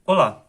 Olá,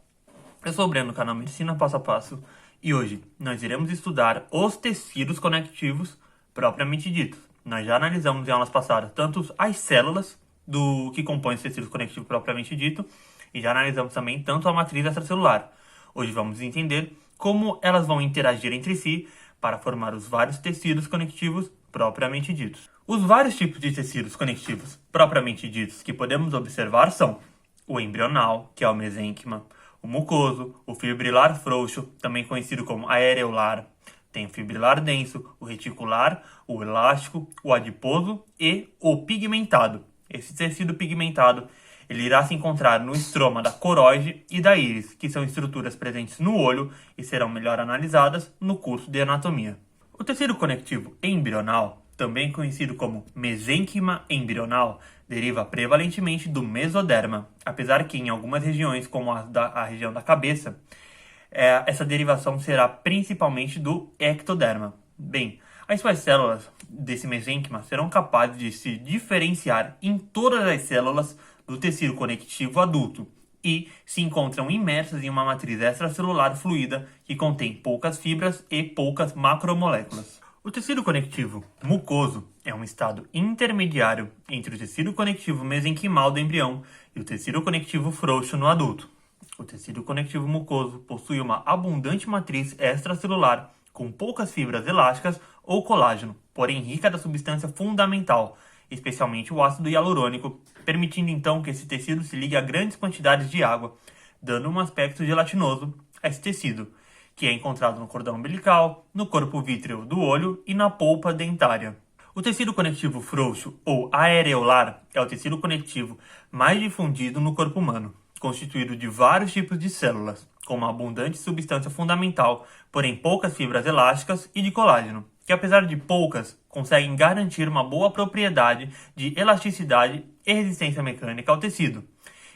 eu sou o Breno do canal Medicina Passo a Passo e hoje nós iremos estudar os tecidos conectivos propriamente ditos. Nós já analisamos em aulas passadas tanto as células do que compõem os tecidos conectivos propriamente dito e já analisamos também tanto a matriz extracelular. Hoje vamos entender como elas vão interagir entre si para formar os vários tecidos conectivos propriamente ditos. Os vários tipos de tecidos conectivos propriamente ditos que podemos observar são o embrional, que é o mesênquima, o mucoso, o fibrilar frouxo, também conhecido como areolar, tem o fibrilar denso, o reticular, o elástico, o adiposo e o pigmentado. Esse tecido pigmentado ele irá se encontrar no estroma da coroide e da íris, que são estruturas presentes no olho e serão melhor analisadas no curso de anatomia. O tecido conectivo embrional, também conhecido como mesênquima embrional, deriva prevalentemente do mesoderma, apesar que em algumas regiões, como a região da cabeça, essa derivação será principalmente do ectoderma. Bem, as suas células desse mesênquima serão capazes de se diferenciar em todas as células do tecido conectivo adulto e se encontram imersas em uma matriz extracelular fluida que contém poucas fibras e poucas macromoléculas. O tecido conectivo mucoso é um estado intermediário entre o tecido conectivo mesenquimal do embrião e o tecido conectivo frouxo no adulto. O tecido conectivo mucoso possui uma abundante matriz extracelular com poucas fibras elásticas ou colágeno, porém rica da substância fundamental, especialmente o ácido hialurônico, permitindo então que esse tecido se ligue a grandes quantidades de água, dando um aspecto gelatinoso a esse tecido, que é encontrado no cordão umbilical, no corpo vítreo do olho e na polpa dentária. O tecido conectivo frouxo ou areolar é o tecido conectivo mais difundido no corpo humano, constituído de vários tipos de células, com uma abundante substância fundamental, porém poucas fibras elásticas e de colágeno, que apesar de poucas, conseguem garantir uma boa propriedade de elasticidade e resistência mecânica ao tecido.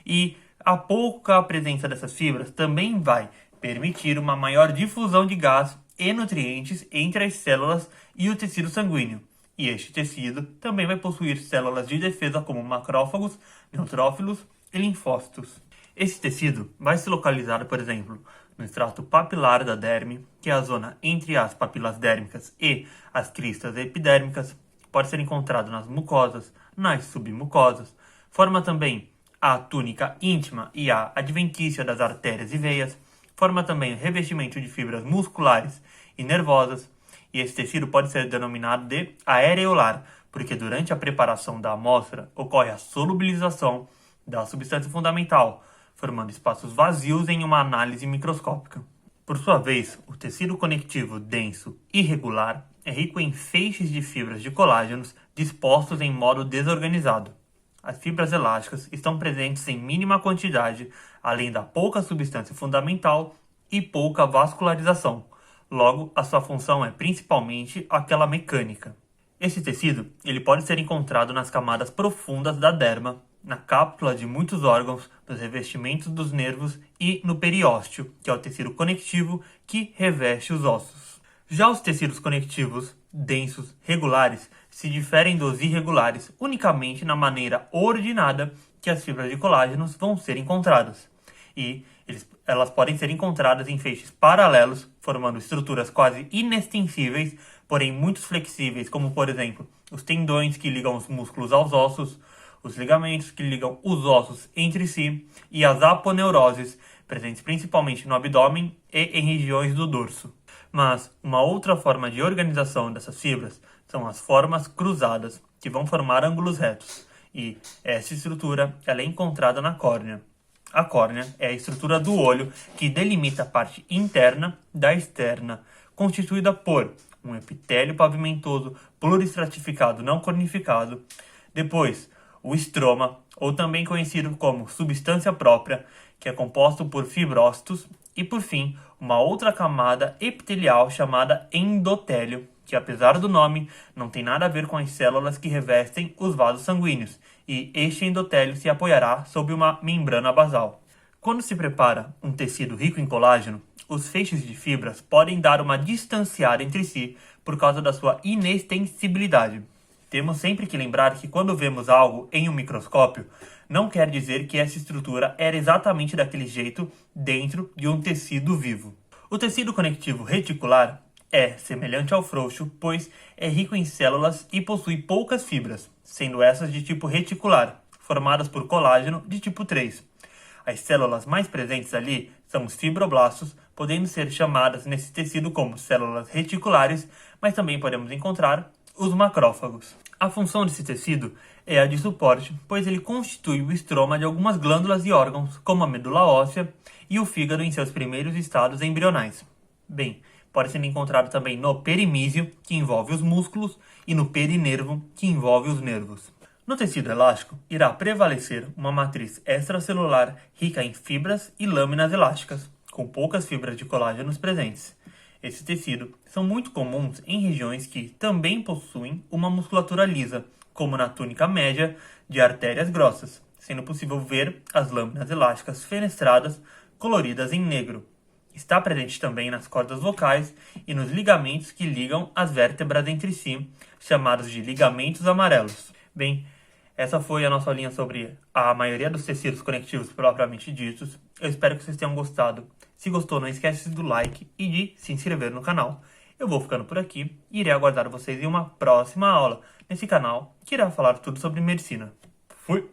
E a pouca presença dessas fibras também vai permitir uma maior difusão de gás e nutrientes entre as células e o tecido sanguíneo. E este tecido também vai possuir células de defesa como macrófagos, neutrófilos e linfócitos. Esse tecido vai se localizar, por exemplo, no extrato papilar da derme, que é a zona entre as papilas dérmicas e as cristas epidérmicas. Pode ser encontrado nas mucosas, nas submucosas. Forma também a túnica íntima e a adventícia das artérias e veias. Forma também o revestimento de fibras musculares e nervosas, e esse tecido pode ser denominado de areolar, porque durante a preparação da amostra ocorre a solubilização da substância fundamental, formando espaços vazios em uma análise microscópica. Por sua vez, o tecido conectivo denso e regular é rico em feixes de fibras de colágenos dispostos em modo desorganizado. As fibras elásticas estão presentes em mínima quantidade, além da pouca substância fundamental e pouca vascularização. Logo, a sua função é principalmente aquela mecânica. Esse tecido ele pode ser encontrado nas camadas profundas da derma, na cápsula de muitos órgãos, nos revestimentos dos nervos e no periósteo, que é o tecido conectivo que reveste os ossos. Já os tecidos conectivos densos regulares se diferem dos irregulares unicamente na maneira ordenada que as fibras de colágenos vão ser encontradas. E elas podem ser encontradas em feixes paralelos, formando estruturas quase inextensíveis, porém muito flexíveis, como por exemplo, os tendões que ligam os músculos aos ossos, os ligamentos que ligam os ossos entre si e as aponeuroses, presentes principalmente no abdômen e em regiões do dorso. Mas uma outra forma de organização dessas fibras são as formas cruzadas, que vão formar ângulos retos, e essa estrutura ela é encontrada na córnea. A córnea é a estrutura do olho que delimita a parte interna da externa, constituída por um epitélio pavimentoso pluristratificado não cornificado, depois o estroma, ou também conhecido como substância própria, que é composto por fibrócitos, e por fim, uma outra camada epitelial chamada endotélio, que apesar do nome, não tem nada a ver com as células que revestem os vasos sanguíneos, e este endotélio se apoiará sobre uma membrana basal. Quando se prepara um tecido rico em colágeno, os feixes de fibras podem dar uma distanciada entre si por causa da sua inextensibilidade. Temos sempre que lembrar que quando vemos algo em um microscópio, não quer dizer que essa estrutura era exatamente daquele jeito dentro de um tecido vivo. O tecido conectivo reticular é semelhante ao frouxo, pois é rico em células e possui poucas fibras, sendo essas de tipo reticular, formadas por colágeno de tipo 3. As células mais presentes ali são os fibroblastos, podendo ser chamadas nesse tecido como células reticulares, mas também podemos encontrar os macrófagos. A função desse tecido é a de suporte, pois ele constitui o estroma de algumas glândulas e órgãos, como a medula óssea e o fígado em seus primeiros estados embrionais. Bem, pode ser encontrado também no perimísio, que envolve os músculos, e no perinervo, que envolve os nervos. No tecido elástico, irá prevalecer uma matriz extracelular rica em fibras e lâminas elásticas, com poucas fibras de colágenos presentes. Esses tecidos são muito comuns em regiões que também possuem uma musculatura lisa, como na túnica média de artérias grossas, sendo possível ver as lâminas elásticas fenestradas coloridas em negro. Está presente também nas cordas vocais e nos ligamentos que ligam as vértebras entre si, chamados de ligamentos amarelos. Bem, essa foi a nossa linha sobre a maioria dos tecidos conectivos propriamente ditos. Eu espero que vocês tenham gostado. Se gostou, não esquece do like e de se inscrever no canal. Eu vou ficando por aqui e irei aguardar vocês em uma próxima aula nesse canal que irá falar tudo sobre medicina. Fui!